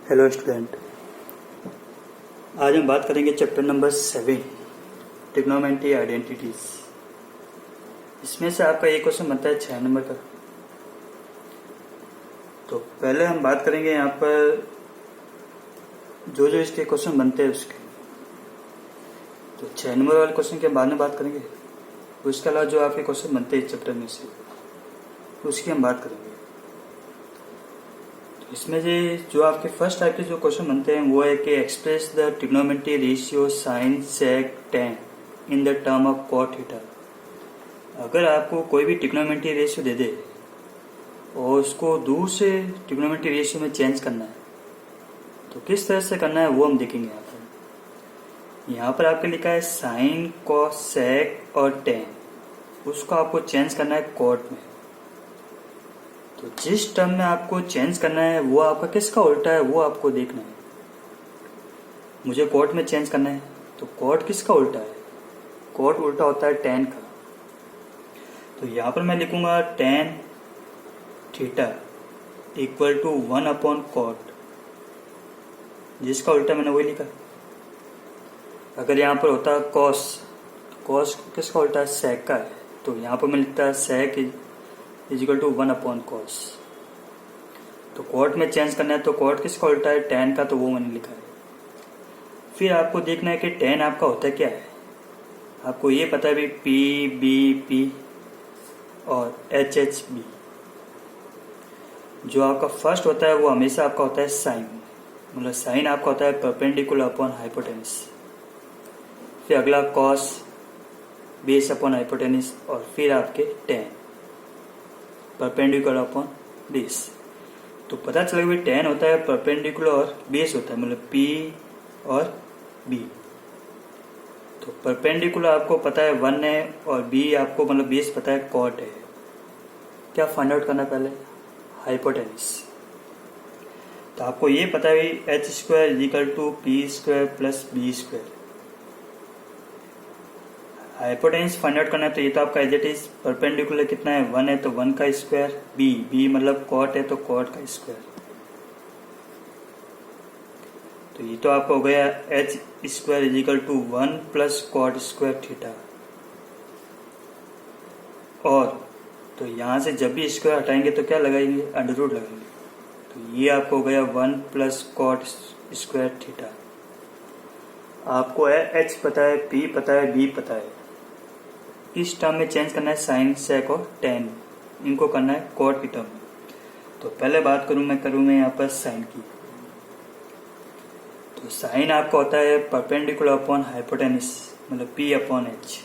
Hello student, आज हम बात करेंगे चैप्टर नंबर 7 ट्रिग्नोमेट्री आइडेंटिटीज। इसमें से आपका एक क्वेश्चन बनता है 6 नंबर का। तो पहले हम बात करेंगे यहाँ पर जो इसके क्वेश्चन बनते हैं उसके। तो 6 नंबर वाले क्वेश्चन के बाद में बात करेंगे। उसके अलावा जो आपके क्वेश्चन बनते हैं इस चैप्टर में से उसकी हम बात करेंगे। इसमें जो आपके फर्स्ट टाइप के जो क्वेश्चन बनते हैं वो है कि express the trigonometry ratio sine sec tan in the term of cot theta. अगर आपको कोई भी ट्रिग्नोमेट्री रेशियो दे दे और उसको दूर से ट्रिग्नोमेट्री रेशियो में चेंज करना है तो किस तरह से करना है वो हम देखेंगे। यहाँ पर आपके लिखा है साइन कॉस सेक और टेन, उसको आपको चेंज करना है कॉट में। तो जिस टर्म में आपको चेंज करना है वो आपका किसका उल्टा है वो आपको देखना है। मुझे कॉट में चेंज करना है तो कॉट किसका उल्टा है? कॉट उल्टा होता है टेन का। तो यहाँ पर मैं लिखूंगा टेन थीटा इक्वल टू 1/कॉट, जिसका उल्टा मैंने वही लिखा। अगर यहाँ पर होता कॉस, कॉस किसका उल्टा है? सेक का है। तो यहाँ पर मैं लिखता है सेक इजिकल टू 1/कॉस। तो कॉट में चेंज करना है तो कॉट किसका उल्टा है? टेन का, तो वो मैंने लिखा है। फिर आपको देखना है कि टेन आपका होता क्या है। आपको ये पता है भी पी बी पी और एच एच बी। जो आपका फर्स्ट होता है वो हमेशा आपका होता है साइन, मतलब साइन आपका होता है परपेंडिकुलर अपॉन हाइपोटेनस। फिर अगला कॉस बेस अपॉन हाइपोटेनस और फिर आपके टेन परपेंडिकुलर अपॉन बेस। तो पता चला कि टेन होता है परपेंडिकुलर और बेस होता है, मतलब पी और बी। तो परपेंडिकुलर आपको पता है 1 है और बी आपको मतलब बेस पता है कॉट है। क्या फाइंड आउट करना है पहले? हाइपोटेनस। तो आपको ये पता है H square equal to P square plus B square. Hypotenuse find out करना है तो ये तो आपका एज इट इज परपेंडिकुलर कितना है? 1 है तो 1 का स्क्वायर, बी मतलब कॉट है तो कॉट का स्क्वायर। तो ये तो आपका हो गया H square equal to 1 plus cot square theta. और तो यहां से जब भी स्क्वायर हटाएंगे तो क्या लगाएंगे? अंडर रूट लगाएंगे। तो ये आपको हो गया 1 प्लस कॉट स्क्वायर थीटा। आपको एच पता है, पी पता है, बी पता है। इस टर्म में चेंज करना है साइन सेक और टेन, इनको करना है कॉट की टर्म में। तो पहले बात करूं मैं यहाँ पर साइन की। तो साइन आपका होता है परपेंडिकुलर अपॉन हाइपोटेनस, मतलब पी अपॉन एच।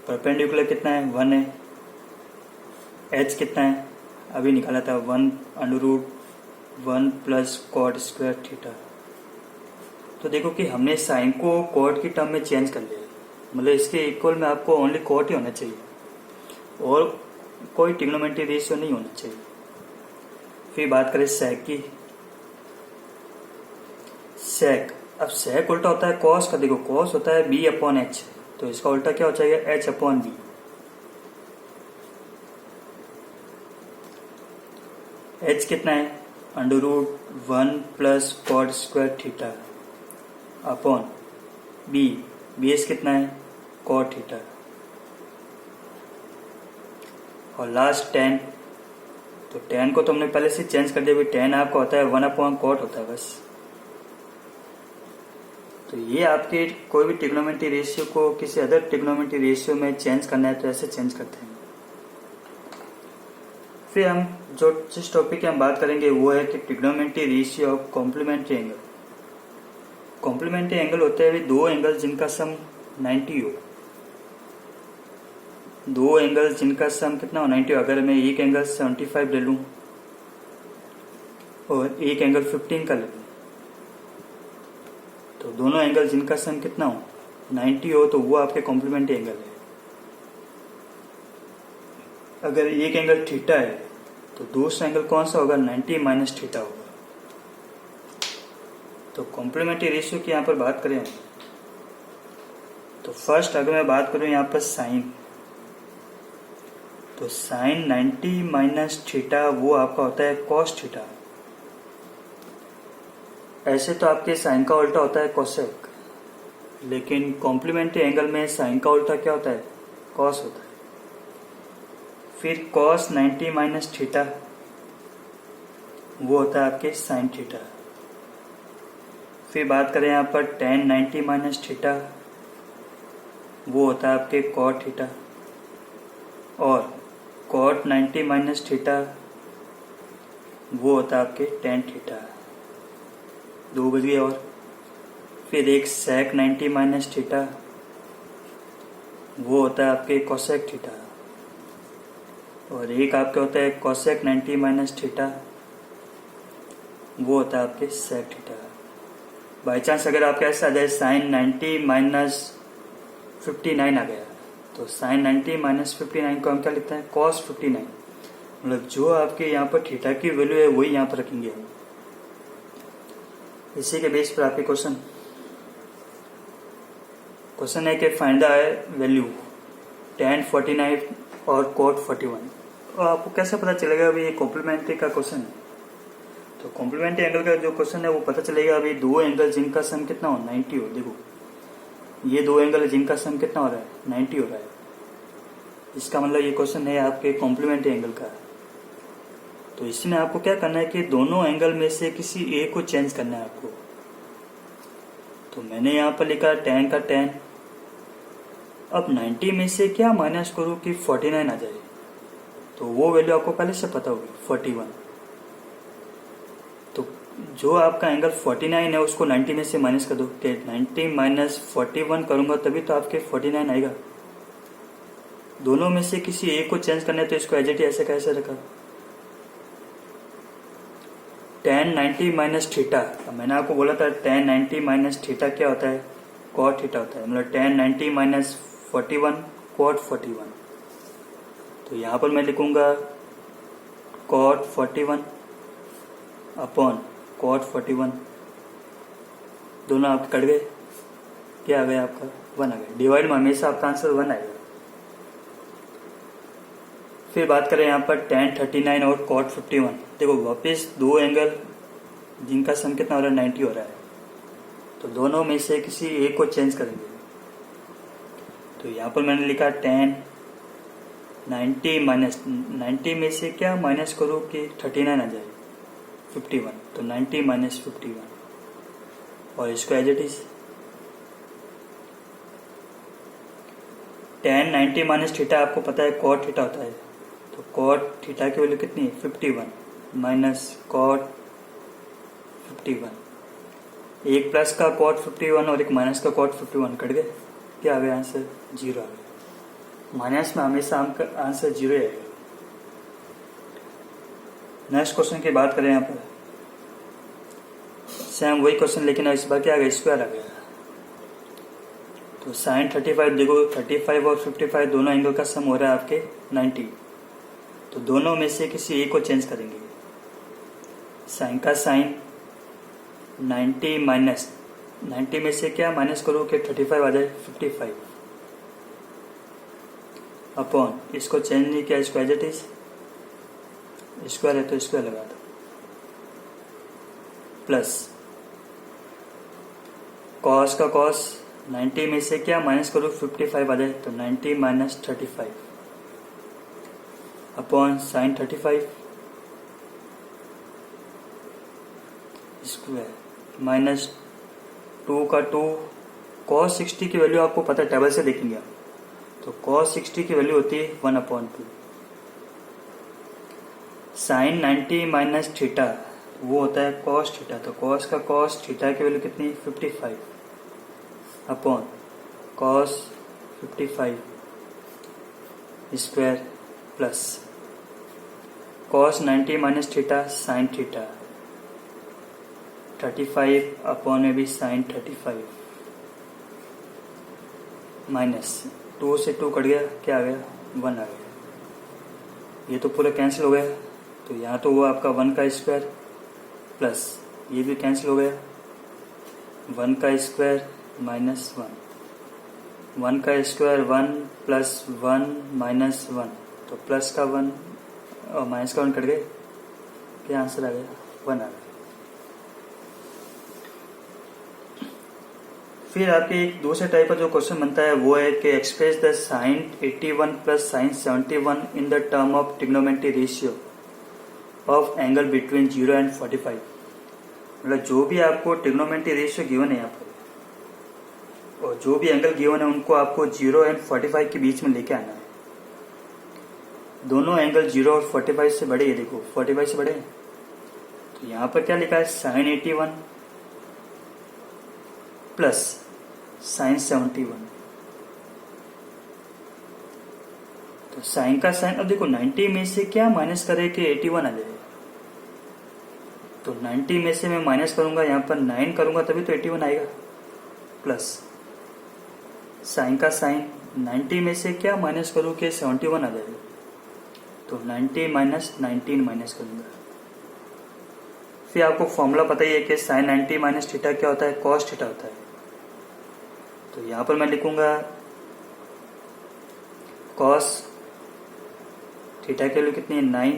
परपेंडिकुलर कितना है? 1 है। एच कितना है? अभी निकाला था 1 under root 1 plus cot square theta. तो देखो कि हमने साइन को कॉट की टर्म में चेंज कर लिया, मतलब इसके इक्वल में आपको ओनली कॉट ही होना चाहिए और कोई ट्रिग्नोमेट्री रेशियो नहीं होना चाहिए। फिर बात करें सेक की। सेक, अब सेक उल्टा होता है कॉस का। देखो कॉस होता है बी अपॉन एच, तो इसका उल्टा क्या हो जाएगा? H upon B. एच कितना है? Under root 1 plus cot square theta upon B, base कितना है? Cot theta. और लास्ट टेन। तो टेन को तो हमने पहले से चेंज कर दिया। टेन आपका होता है 1/कॉट होता है बस। तो ये आपके कोई भी ट्रिग्नोमेट्री रेशियो को किसी अदर ट्रिग्नोमेट्री रेशियो में चेंज करना है तो ऐसे चेंज करते हैं। फिर हम जिस टॉपिक की हम बात करेंगे वो है कि trigonometry ratio of complementary angle. Complementary angle होते हैं दो एंगल जिनका सम 90 हो। दो एंगल जिनका सम कितना हो? 90 हो। अगर मैं एक एंगल 75 ले लूं और एक एंगल 15 का ले लूं तो दोनों एंगल जिनका सम कितना हो? 90 हो, तो वो आपके कॉम्प्लीमेंट्री एंगल है। अगर एक एंगल थीटा है तो दूसरा एंगल कौन सा होगा? 90 माइनस थीटा होगा। तो कॉम्प्लीमेंट्री रेशियो की यहाँ पर बात करें तो फर्स्ट अगर मैं बात करूं यहाँ पर साइन, तो साइन 90 माइनस थीटा वो आपका होता है कॉस थीटा। ऐसे तो आपके साइन का उल्टा होता है कोसेक, लेकिन कॉम्प्लीमेंट्री एंगल में साइन का उल्टा क्या होता है? कॉस होता है। फिर कॉस 90 माइनस थीटा वो होता है आपके साइन थीटा। फिर बात करें यहाँ पर tan 90 माइनस थीटा वो होता है आपके कॉट थीटा, और कॉट 90 माइनस थीटा वो होता है आपके tan थीटा। 2 बज गए। और फिर एक sec 90 माइनस थीटा वो होता है आपके कोसेक थीटा, और एक आपके होता है कोसेक 90 माइनस थीटा वो होता है आपके सेक थीटा। बाई चांस अगर आपके ऐसा आ जाए साइन 90 माइनस 59 आ गया, तो साइन 90 माइनस 59 को हम क्या लिखते हैं? कॉस 59। मतलब जो आपके यहाँ पर थीटा की वैल्यू है वही यहाँ पर रखेंगे हम। इसी के बेस पर आपके क्वेश्चन है कि फाइंड द वैल्यू tan 49 और cot 41। और आपको कैसे पता चलेगा? अभी ये कॉम्प्लीमेंट्री का क्वेश्चन है, तो कॉम्प्लीमेंट्री एंगल का जो क्वेश्चन है वो पता चलेगा अभी दो एंगल जिनका सम कितना हो? 90 हो। देखो ये दो एंगल है जिनका सम कितना हो रहा है? 90 हो रहा है। इसका मतलब ये क्वेश्चन है आपके कॉम्प्लीमेंट्री एंगल का। तो इसमें आपको क्या करना है कि दोनों एंगल में से किसी एक को चेंज करना है आपको। तो मैंने यहाँ पर लिखा tan का tan। अब 90 में से क्या माइनस करूँ कि 49 आ जाए? तो वो वैल्यू आपको पहले से पता होगी 41। तो जो आपका एंगल 49 है उसको 90 में से माइनस कर दो। 90 माइनस 41 करूंगा तभी तो आपके 49 आएगा। दोनों में से किसी एक को चेंज करना है, तो इसको एज इट इज ऐसे कैसे रखा? tan 90 minus theta. मैंने आपको बोला था tan 90 माइनस थीटा क्या होता है? cot थीटा होता है। मतलब tan 90 माइनस 41 cot 41। तो यहाँ पर मैं लिखूंगा cot 41 अपॉन cot 41। दोनों आप कट गए, क्या आ गया आपका? 1 आ गया। डिवाइड में हमेशा आपका आंसर 1 आएगा। फिर बात करें यहाँ पर tan 39 और cot 51। देखो वापस दो एंगल जिनका सम कितना हो रहा है? 90 हो रहा है। तो दोनों में से किसी एक को चेंज करेंगे। तो यहाँ पर मैंने लिखा tan 90 माइनस 90 में से क्या माइनस करो कि 39 आ जाए? 51। तो 90 माइनस 51 और इसको as it is tan 90 minus theta आपको पता है cot थीटा होता है। तो cot थीटा की वैल्यू कितनी है? 51 माइनस cot 51। एक प्लस का cot 51 और एक माइनस का cot 51 कट गए, क्या आ गया आंसर? 0 आ गया। माइनस में हमेशा आपका आंसर 0 आएगा। नेक्स्ट क्वेश्चन की बात करें यहाँ पर सेम वही क्वेश्चन, लेकिन इस बार क्या आ गया? स्क्वायर आ गया। तो साइन 35, देखो 35 और 55 दोनों एंगल का सम हो रहा है आपके 90। तो दोनों में से किसी एक को चेंज करेंगे। साइन का साइन 90 माइनस 90 में से क्या माइनस करो कि 35 आ जाए? 55 अपॉन इसको चेंज नहीं किया, इसको एज इट इज स्क्वायर है तो स्क्वायर लगा दो, प्लस कॉस का कॉस 90 में से क्या माइनस करो? 55 आ जाए तो 90 minus 35 upon sine 35 square minus 2 का 2। cos 60 की वैल्यू आपको पता है, टेबल से देखेंगे आप। तो cos 60 की वैल्यू होती है 1/2। साइन 90 माइनस थीटा वो होता है cos थीटा। तो cos का cos थीटा की वैल्यू कितनी? 55 upon cos 55 square plus cos 90 minus theta sine theta 35 upon में भी साइन 35 माइनस 2 से 2 कट गया, क्या आ गया? 1 आ गया। ये तो पूरा कैंसिल हो गया। तो यहाँ तो वो आपका 1 का स्क्वायर प्लस ये भी कैंसिल हो गया, 1 का स्क्वायर माइनस 1, 1 का स्क्वायर 1 प्लस 1 माइनस 1, तो प्लस का 1 और माइनस का 1 कट गए, क्या आंसर आ गया? 1 आ गया। फिर आपके एक दूसरे टाइप का जो क्वेश्चन बनता है वो है कि express the sine 81 plus sine 71 in the term of trigonometry ratio of angle between 0 and 45। मतलब जो भी आपको ट्रिग्नोमेट्री रेशियो गिवन है यहाँ पर और जो भी एंगल गिवन है उनको आपको 0 एंड 45 के बीच में लेके आना है। दोनों एंगल 0 और 45 से बड़े है, देखो 45 से बड़े हैं। तो यहाँ पर क्या लिखा है, साइन 81 प्लस साइन 71। तो साइन का साइन, अब देखो 90 में से क्या माइनस करे कि 81 आ जाए। तो 90 में से मैं माइनस करूंगा, यहाँ पर 9 करूंगा तभी तो 81 आएगा। प्लस साइन का साइन 90 में से क्या माइनस करूं कि 71 आ जाएगा। तो 90 माइनस 19 माइनस करूंगा। फिर आपको फॉर्मूला पता ही है कि साइन 90 माइनस थीटा क्या होता है, कॉस थीटा होता है। तो यहां पर मैं लिखूंगा कॉस थीटा की वैल्यू कितनी है 9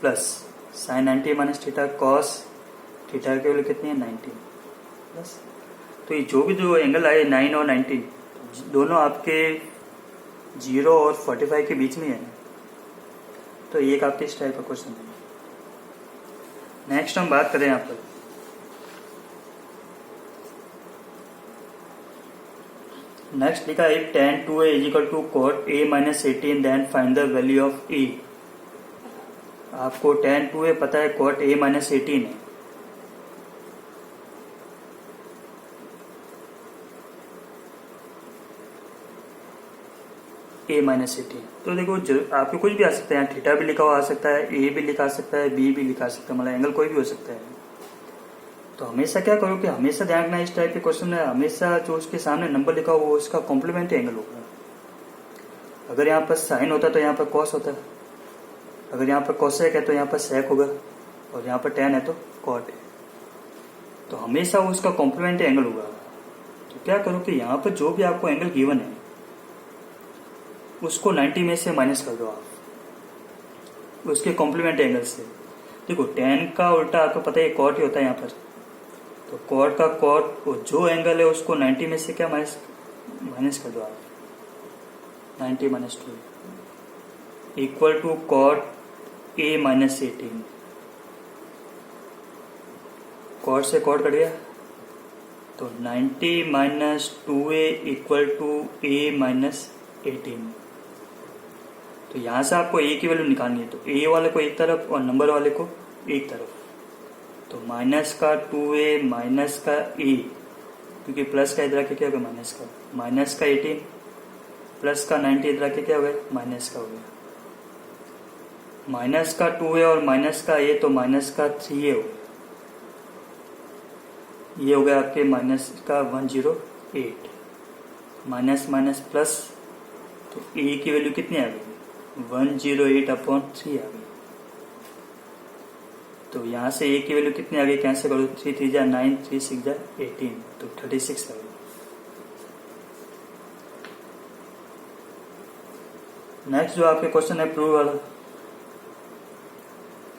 plus sign 90 minus theta cos theta की वैल्यू कितनी है 19 प्लस। तो ये जो भी जो एंगल आए 9 और 19 दोनों आपके 0 और 45 के बीच में है। तो ये एक आपके इस टाइप का क्वेश्चन है। नेक्स्ट हम बात करें यहाँ पर नेक्स्ट लिखा है tan 2a is equal to cot a minus 18 then find the value of e। आपको tan 2a पता है, cot a माइनस 18 है। a माइनस 18 तो देखो आपको कुछ भी आ सकता है, थीटा भी लिखा हुआ आ सकता है, a भी लिखा सकता है, b भी लिखा सकता है, मतलब एंगल कोई भी हो सकता है। तो हमेशा क्या करो कि हमेशा ध्यान रखना इस टाइप के क्वेश्चन में, हमेशा जो उसके सामने नंबर लिखा हुआ उसका कॉम्प्लीमेंट्री एंगल होगा। अगर यहाँ पर साइन होता तो यहाँ पर कॉस होता, अगर यहाँ पर कोसेक है तो यहाँ पर सेक होगा, और यहाँ पर टेन है तो कॉट है। तो हमेशा उसका कॉम्प्लीमेंट्री एंगल होगा। तो क्या करो कि यहाँ पर जो भी आपको एंगल गिवन है उसको 90 में से माइनस कर दो आप उसके कॉम्प्लीमेंट एंगल से। देखो tan का उल्टा आपको पता है कॉट ही होता है यहाँ पर। तो कॉट का कॉट जो एंगल है उसको 90 में से क्या माइनस कर दो आप, 90 minus 2 equal to cot a minus 18। Cot से कॉट कट गया तो 90 minus 2a equal to a minus 18। तो यहां से आपको a की वैल्यू निकालनी है। तो a वाले को एक तरफ और नंबर वाले को एक तरफ। तो माइनस का 2a माइनस का a, क्योंकि प्लस का इधर आके क्या हो गया माइनस का 18 प्लस का 90 इधर आके क्या हो गया माइनस का हो गया। माइनस का 2a और माइनस का a तो माइनस का 3a हो गया। ये हो गया आपके माइनस का 108 माइनस माइनस प्लस। तो a की वैल्यू कितनी आ गई 108/3 आ गई। तो यहाँ से a की वैल्यू कितनी आ गई, कैंसिल करो, 3 3 जा 9 3 6 जा 18 तो 36 आ गई। नेक्स्ट जो आपके क्वेश्चन है प्रूव वाला,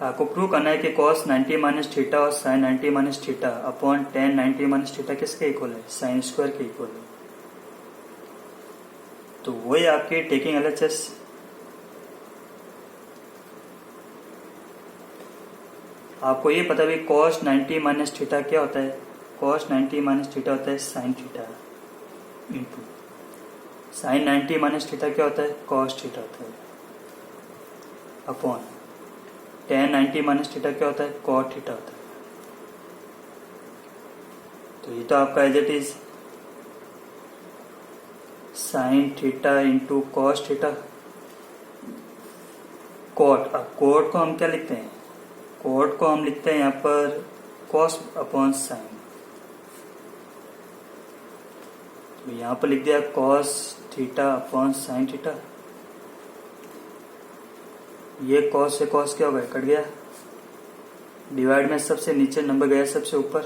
आपको प्रूव करना है कि cos 90 माइनस थीटा और sin 90 minus theta upon tan 90 minus theta किसके इक्वल है, साइन स्क्वायर के इक्वल है। तो वही आपके टेकिंग LHS। आपको ये पता भी cos 90 माइनस थीटा क्या होता है, cos 90 माइनस थीटा होता है sin theta into sin 90 minus theta क्या होता है cos थीटा होता है अपॉन tan 90 माइनस थीटा क्या होता है cot थीटा होता है। तो ये तो आपका as it is sin theta into cos theta cot। अब cot को हम क्या लिखते हैं, cot को हम लिखते हैं यहाँ पर cos अपॉन sin। तो यहाँ पर लिख दिया cos theta upon sin theta. ये cos से cos क्या हो गया, कट गया, डिवाइड में सबसे नीचे नंबर गया सबसे ऊपर,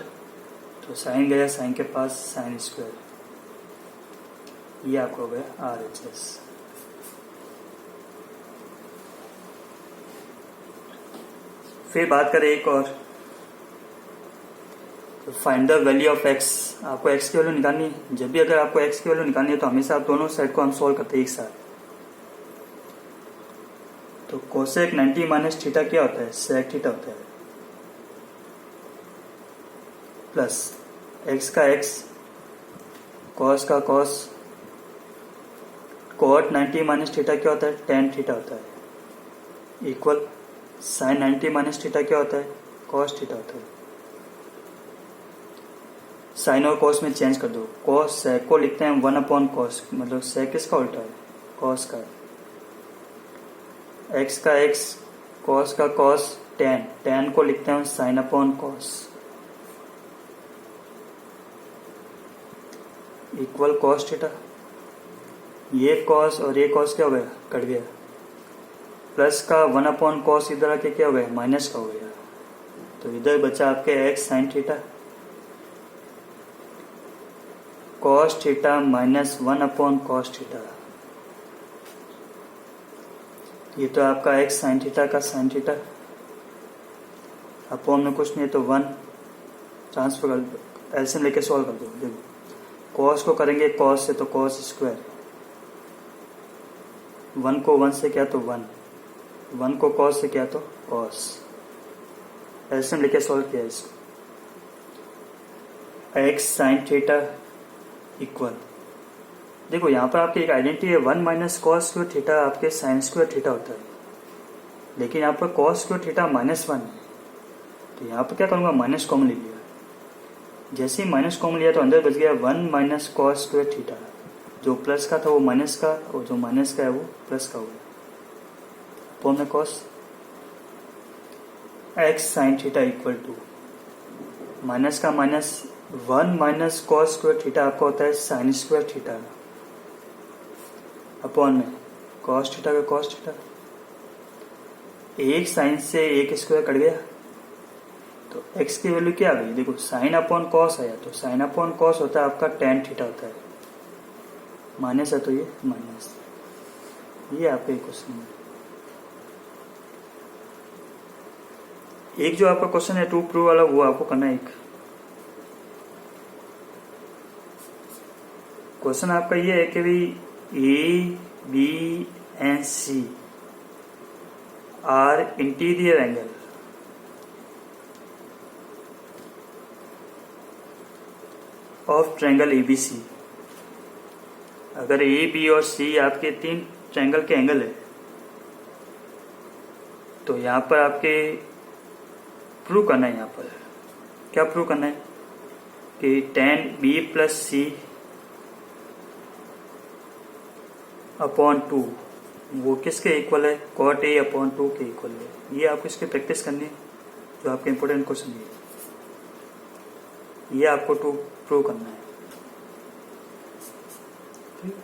तो sin गया sin के पास sin स्क्वायर। ये आपको हो गया RHS। फिर बात करें एक और, तो find the value of x, आपको एक्स की वैल्यू निकालनी है। जब भी अगर आपको एक्स की वैल्यू निकालनी है तो हमेशा आप दोनों साइड को हम सोल्व करते हैं एक साथ। तो कोसेक 90 माइनस थीटा क्या होता है, सेक थीटा होता है, प्लस एक्स का एक्स, कॉस का कॉस, कॉट 90 माइनस थीटा क्या होता है, टेन थीटा होता है, इक्वल साइन 90 माइनस थीटा क्या होता है, कॉस थीटा होता है। साइन और कॉस में चेंज कर दो, कॉस सेक को लिखते हैं 1/cos, मतलब सेक किसका उल्टा है, कॉस का। एक्स का एक्स, कॉस का कॉस, टेन, टेन को लिखते हैं sin/cos, इक्वल कॉस थीटा। ये कॉस और ये कॉस क्या हो गया, कट गया, प्लस का 1/cos इधर आके क्या हो गया, माइनस का हो गया। तो इधर बचा आपके x sine theta, cos theta minus 1/cos theta. ये तो आपका एक्स साइन थीटा का साइन थीटा, अपॉन में कुछ नहीं तो 1 ट्रांसफर कर दो, एलसीएम लेके सॉल्व कर दो। देखो कॉस को करेंगे कॉस से तो कॉस स्क्वायर, 1 को 1 से क्या तो 1, 1 को कॉस से क्या तो कॉस, एलसीएम लेके सॉल्व किया इसको। एक्स साइन थीटा इक्वल, देखो यहाँ पर आपकी एक आइडेंटिटी है, 1 माइनस कॉस स्क्वायर थीटा आपके साइन स्क्वायर थीटा होता है, लेकिन यहाँ पर कॉस स्क्वायर थीटा -1 है। तो यहाँ पर क्या करूँगा, माइनस कॉमन ले लिया, जैसे ही माइनस कॉमन लिया तो अंदर बच गया 1 माइनस कॉस स्क्वायर थीटा, जो प्लस का था वो माइनस का, और जो माइनस का है वो प्लस का हो गया, अपॉन में cos x sine theta equal to minus का minus 1 minus cos square theta आपका होता है साइन स्क्वायर थीटा, अपॉन में कॉस थीटा का कॉस थीटा। एक साइन से एक स्क्वायर कट गया तो एक्स की वैल्यू क्या आ गई, देखो साइन अपॉन कॉस आया, तो साइन अपॉन कॉस होता है आपका टेन थीटा होता है, माइनस है तो ये माइनस। ये आपका क्वेश्चन है। एक जो आपका क्वेश्चन है 2 प्रूव वाला, वो आपको करना है। एक क्वेश्चन आपका ये है कि भाई A B and C are interior angle of triangle ABC. अगर ए बी और सी आपके 3 ट्रायंगल के एंगल है, तो यहाँ पर आपके प्रूव करना है, यहाँ पर क्या प्रूव करना है कि tan b प्लस सी अपॉन 2 वो किसके इक्वल है, cot a अपॉन 2 के इक्वल है। ये आपको इसकी प्रैक्टिस करनी है, जो आपके इंपॉर्टेंट क्वेश्चन है, ये आपको प्रूव करना है। ठीक।